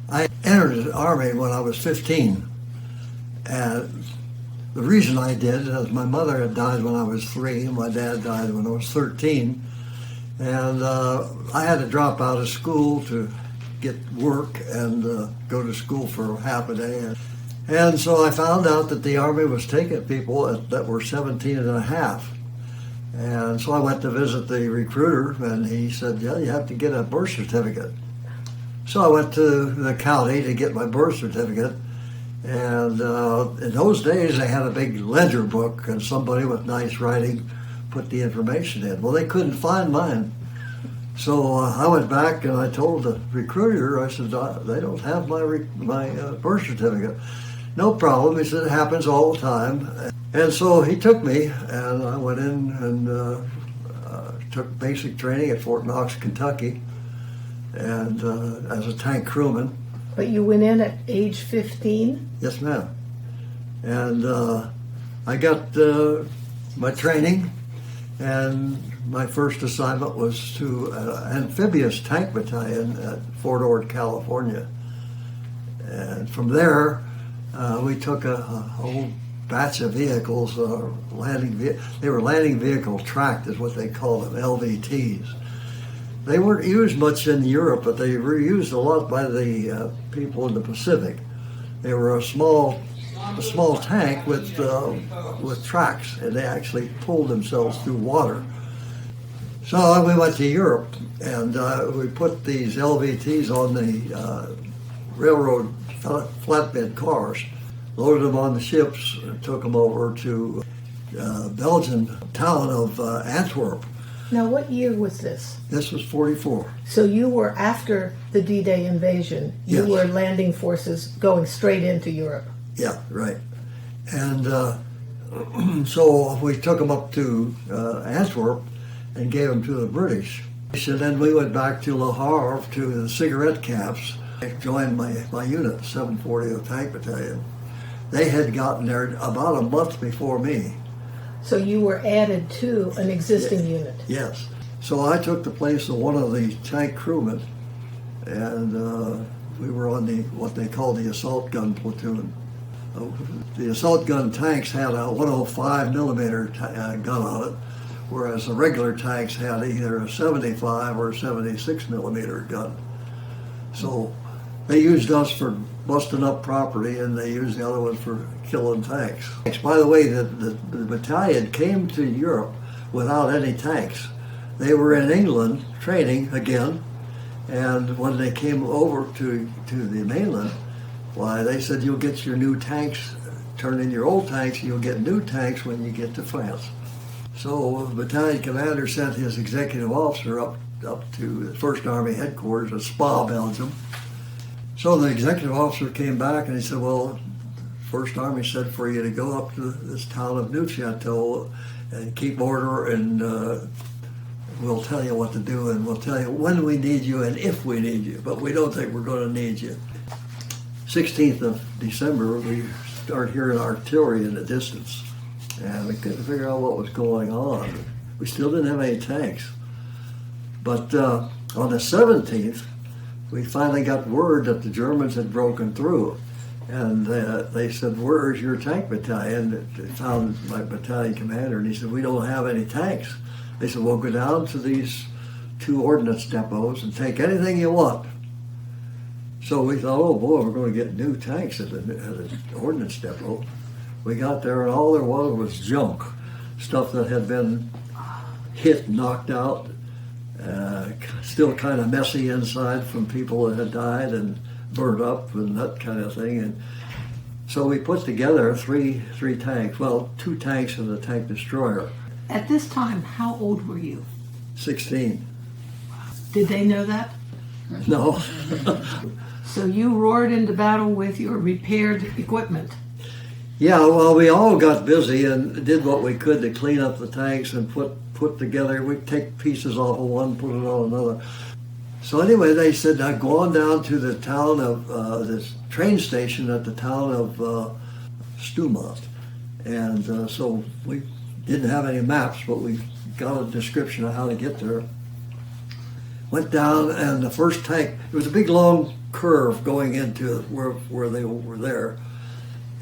I entered the Army when I was 15. And the reason I did is my mother had died when I was 3, and my dad died when I was 13. And I had to drop out of school to get work and go to school for half a day. And so I found out that the Army was taking people that were 17 and a half. And so I went to visit the recruiter, and he said, yeah, you have to get a birth certificate. So I went to the county to get my birth certificate. And in those days, they had a big ledger book, and somebody with nice writing put the information in. Well, they couldn't find mine. So I went back and I told the recruiter, I said, they don't have my birth certificate. No problem. He said, it happens all the time. And so he took me, and I went in and took basic training at Fort Knox, Kentucky, and as a tank crewman. But you went in at age 15? Yes, ma'am. And I got my training, and my first assignment was to an amphibious tank battalion at Fort Ord, California. And from there, we took a whole batch of vehicles, they were landing vehicle tracked is what they call them, LVTs. They weren't used much in Europe, but they were used a lot by the people in the Pacific. They were a small tank with tracks, and they actually pulled themselves through water. So we went to Europe, and we put these LVTs on the railroad flatbed cars, loaded them on the ships, and took them over to Belgian town of Antwerp. Now, what year was this? This was 44. So you were after the D-Day invasion. You Yes. were landing forces going straight into Europe. Yeah, right. And so we took them up to Antwerp and gave them to the British. And then we went back to Le Havre to the cigarette camps. I joined my unit, 740th Tank Battalion. They had gotten there about a month before me. So you were added to an existing unit. Yes. So I took the place of one of the tank crewmen, and we were on what they call the assault gun platoon. The assault gun tanks had a 105 millimeter gun on it, whereas the regular tanks had either a 75 or 76 millimeter gun. So they used us for busting up property, and they used the other ones for killing tanks. By the way, the battalion came to Europe without any tanks. They were in England training again, and when they came over to the mainland, why, they said, you'll get your new tanks, turn in your old tanks, and you'll get new tanks when you get to France. So the battalion commander sent his executive officer up to the 1st Army headquarters at Spa, Belgium. So the executive officer came back and he said, well, 1st Army said for you to go up to this town of Neuchâtel and keep order, and we'll tell you what to do, and we'll tell you when we need you and if we need you, but we don't think we're going to need you. 16th of December, we started hearing artillery in the distance, and we couldn't figure out what was going on. We still didn't have any tanks. But on the 17th, we finally got word that the Germans had broken through. And they said, where's your tank battalion? They found my battalion commander, and he said, we don't have any tanks. They said, well, go down to these 2 ordnance depots and take anything you want. So we thought, oh boy, we're going to get new tanks at the ordnance depot. We got there, and all there was junk, stuff that had been hit, knocked out, still kind of messy inside from people that had died and burnt up and that kind of thing. And so we put together three tanks, well, 2 tanks and a tank destroyer. At this time, how old were you? 16. Did they know that? No. So you roared into battle with your repaired equipment. Yeah, well, we all got busy and did what we could to clean up the tanks and put together. We'd take pieces off of one, put it on another. So anyway, they said, now go on down to the town of, this train station at the town of Stumont. And so we didn't have any maps, but we got a description of how to get there. went down, and the first tank, it was a big long curve going into where they were there.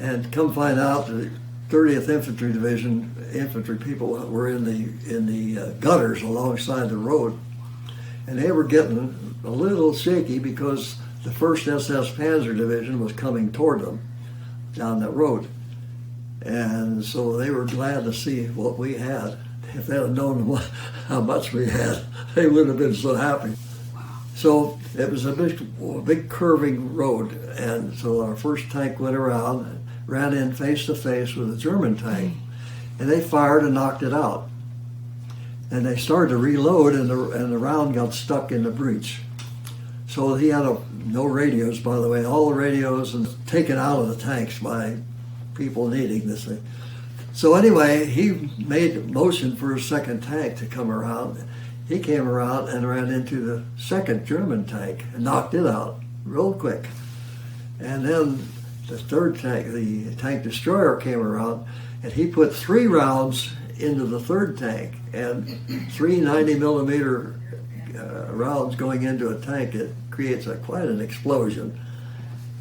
And come find out, the 30th Infantry Division infantry people were in the gutters alongside the road, and they were getting a little shaky because the 1st SS Panzer Division was coming toward them down that road. And so they were glad to see what we had. If they had known how much we had, they wouldn't have been so happy. So it was a big curving road, and so our first tank went around, ran in face to face with a German tank, and they fired and knocked it out. And they started to reload, and the round got stuck in the breech. So he had no radios, by the way. All the radios and taken out of the tanks by people needing this thing. So anyway, he made a motion for his second tank to come around. He came around and ran into the second German tank and knocked it out real quick. And then the third tank, the tank destroyer, came around, and he put 3 rounds into the third tank, and 3 90-millimeter rounds going into a tank, it creates quite an explosion.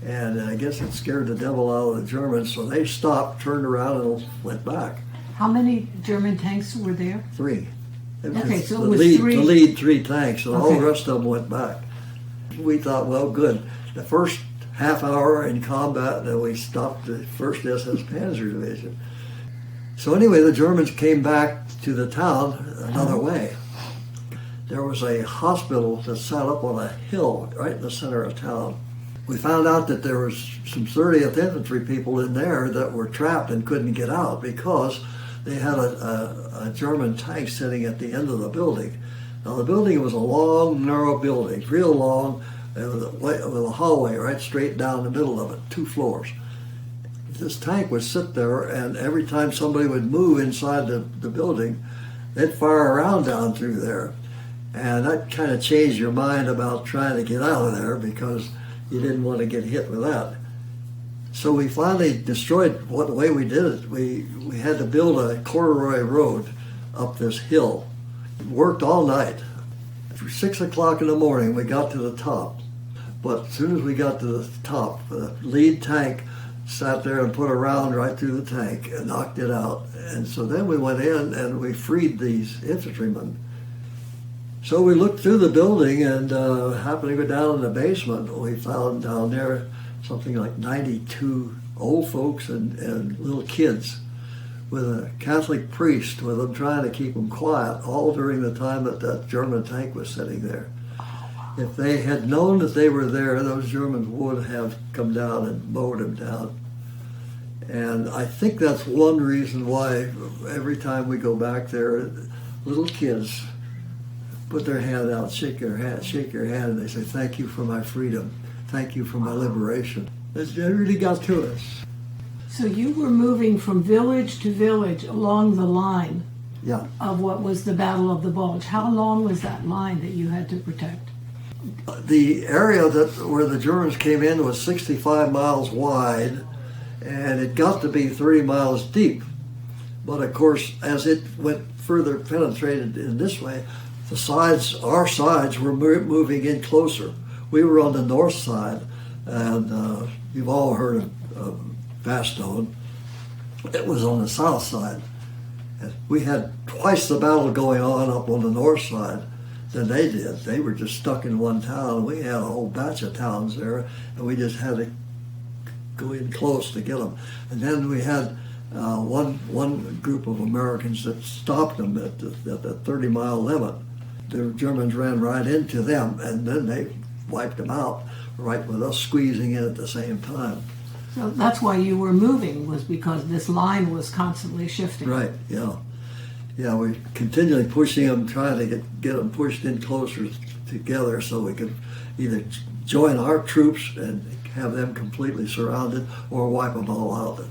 And I guess it scared the devil out of the Germans, so they stopped, turned around, and went back. How many German tanks were there? 3. Okay, so the it was lead, 3. The lead 3 tanks, and all Okay. the rest of them went back. We thought, well, good. The first half hour in combat, then we stopped the 1st SS Panzer Division. So anyway, the Germans came back to the town another way. There was a hospital that sat up on a hill right in the center of town. We found out that there was some 30th Infantry people in there that were trapped and couldn't get out because they had a German tank sitting at the end of the building. Now the building was a long, narrow building, real long, with a hallway right straight down the middle of it, 2 floors. This tank would sit there, and every time somebody would move inside the building, they'd fire around down through there. And that kind of changed your mind about trying to get out of there because you didn't want to get hit with that. So we finally destroyed the way we did it. We had to build a corduroy road up this hill. It worked all night. For 6 o'clock in the morning, we got to the top. But as soon as we got to the top, the lead tank sat there and put a round right through the tank and knocked it out. And so then we went in and we freed these infantrymen. So we looked through the building and happened to go down in the basement. We found down there something like 92 old folks and little kids with a Catholic priest with them trying to keep them quiet all during the time that German tank was sitting there. If they had known that they were there, those Germans would have come down and mowed them down. And I think that's one reason why every time we go back there, little kids put their hand out, shake your hand, and they say, "Thank you for my freedom. Thank you for my liberation." It really got to us. So you were moving from village to village along the line Yeah. of what was the Battle of the Bulge. How long was that line that you had to protect? The area where the Germans came in was 65 miles wide, and it got to be 30 miles deep. But of course, as it went further penetrated in this way, our sides were moving in closer. We were on the north side, and you've all heard of Battalion. It was on the south side. And we had twice the battle going on up on the north side than they did. They were just stuck in one town. We had a whole batch of towns there, and we just had to go in close to get them. And then we had one group of Americans that stopped them at the 30-mile limit. The Germans ran right into them, and then they wiped them out, right with us squeezing in at the same time. So that's why you were moving, was because this line was constantly shifting. Right, yeah. Yeah, we continually pushing them, trying to get them pushed in closer together so we could either join our troops and have them completely surrounded or wipe them all out.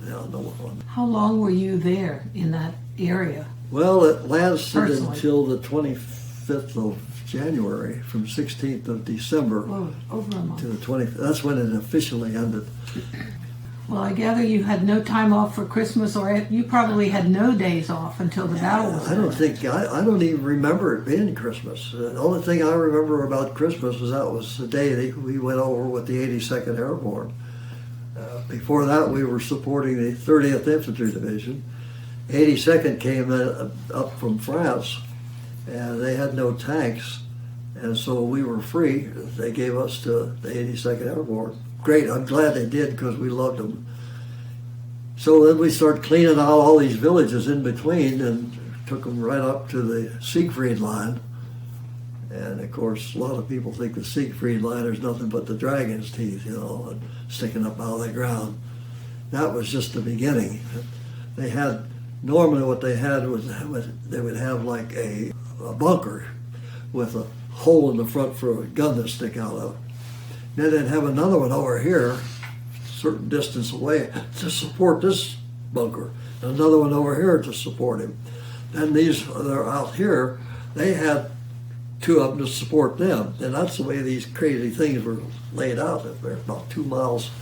How long were you there in that area? Well, it lasted Personally. until the 25th of January, from 16th of December Whoa, over a month. to the 20th. That's when it officially ended. Well, I gather you had no time off for Christmas, or you probably had no days off until the battle was I don't over. think, I don't even remember it being Christmas. The only thing I remember about Christmas was that was the day that we went over with the 82nd Airborne. Before that, we were supporting the 30th Infantry Division. 82nd came up from France, and they had no tanks, and so we were free. They gave us to the 82nd Airborne. Great, I'm glad they did because we loved them. So then we started cleaning out all these villages in between and took them right up to the Siegfried Line. And of course, a lot of people think the Siegfried Line is nothing but the dragon's teeth, and sticking up out of the ground. That was just the beginning. They had, normally what they had was they would have like a bunker with a hole in the front for a gun to stick out of. Then they'd have another one over here, a certain distance away, to support this bunker, and another one over here to support him. Then these that are out here, they had two of them to support them, and that's the way these crazy things were laid out. They're about 2 miles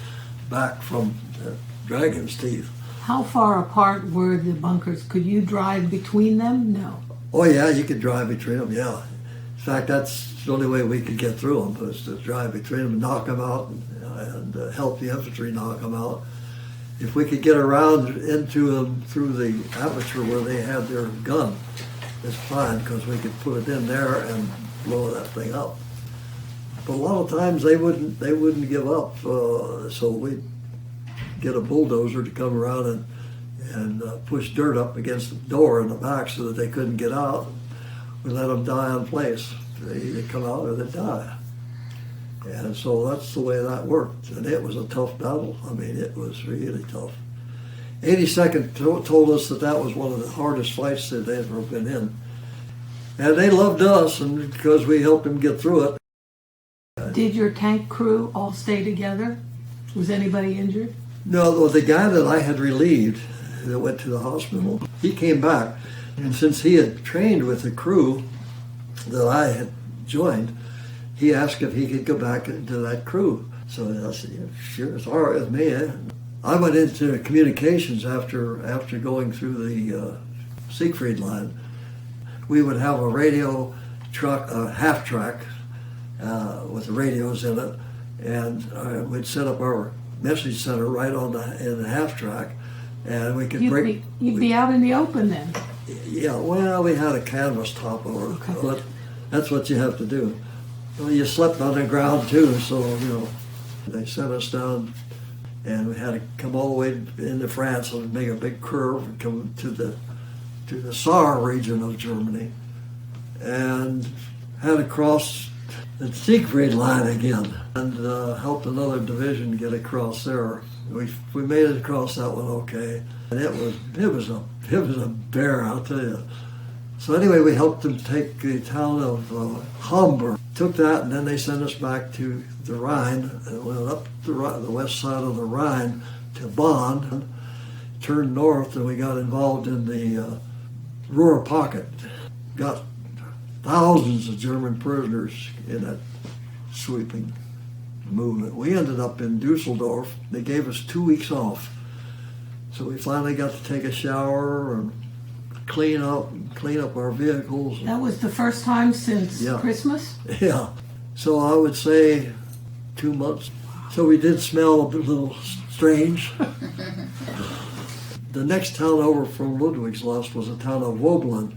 back from the dragon's teeth. How far apart were the bunkers? Could you drive between them? No. Oh yeah, you could drive between them. Yeah, in fact, that's the only way we could get through them was to drive between them, and knock them out, and help the infantry knock them out. If we could get around into them through the aperture where they had their gun, it's fine because we could put it in there and blow that thing up. But a lot of times they wouldn't give up, so we'd get a bulldozer to come around and push dirt up against the door in the back so that they couldn't get out. We let them die in place. They either come out or they die. And so that's the way that worked. And it was a tough battle. I mean, it was really tough. 82nd told us that was one of the hardest fights that they'd ever been in. And they loved us, and because we helped them get through it. Did your tank crew all stay together? Was anybody injured? No, the guy that I had relieved that went to the hospital, he came back. And since he had trained with the crew that I had joined, he asked if he could go back into that crew. So I said, yeah, sure, it's all right with me. I went into communications after going through the Siegfried Line. We would have a radio truck, a half track with the radios in it, and we'd set up our message center right in the half track, and we could You'd be out in the open then. Yeah, well, we had a canvas top over it, but that's what you have to do. Well, you slept on the ground too, so they sent us down, and we had to come all the way into France and make a big curve and come to the Saar region of Germany, and had to cross the Siegfried Line again, and helped another division get across there. We made it across that one okay, and it was a bear, I'll tell you. So anyway, we helped them take the town of Hamburg. Took that, and then they sent us back to the Rhine, and went up the west side of the Rhine to Bonn, turned north, and we got involved in the Ruhr Pocket. Got thousands of German prisoners in that sweeping movement. We ended up in Dusseldorf. They gave us 2 weeks off. So we finally got to take a shower and clean up our vehicles. That was the first time since Christmas? Yeah. So I would say 2 months. So we did smell a little strange. The next town over from Ludwigslust was the town of Woblin.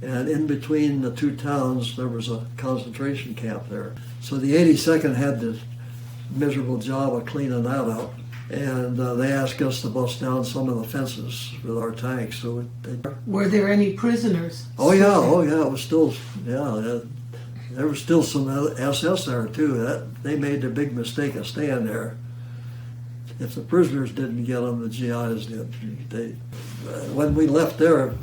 And in between the two towns, there was a concentration camp there. So the 82nd had this miserable job of cleaning that up. And they asked us to bust down some of the fences with our tanks. So Were there any prisoners? Oh yeah, it was still, there was still some SS there too. They made the big mistake of staying there. If the prisoners didn't get them, the GIs did. When we left there,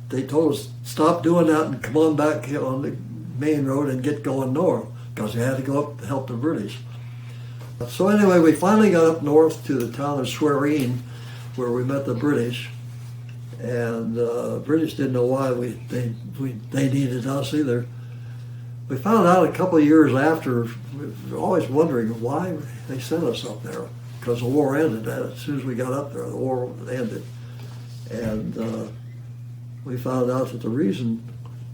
they told us, stop doing that and come on back on the main road and get going north, because we had to go up to help the British. So anyway, we finally got up north to the town of Schwerin, where we met the British. And the British didn't know why they needed us either. We found out a couple of years after, we were always wondering why they sent us up there. because the war ended. As soon as we got up there, the war ended. And we found out that the reason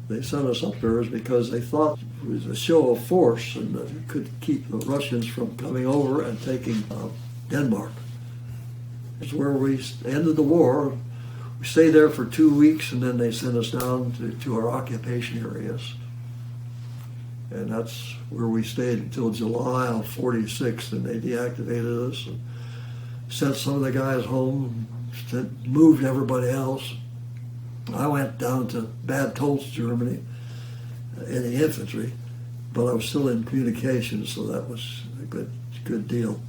they sent us up there is because they thought it was a show of force and that it could keep the Russians from coming over and taking Denmark. It's where we ended the war. We stayed there for 2 weeks, and then they sent us down to our occupation areas. And that's where we stayed until July of '46, and they deactivated us and sent some of the guys home, moved everybody else. I went down to Bad Tolz, Germany, in the infantry, but I was still in communications, so that was a good deal.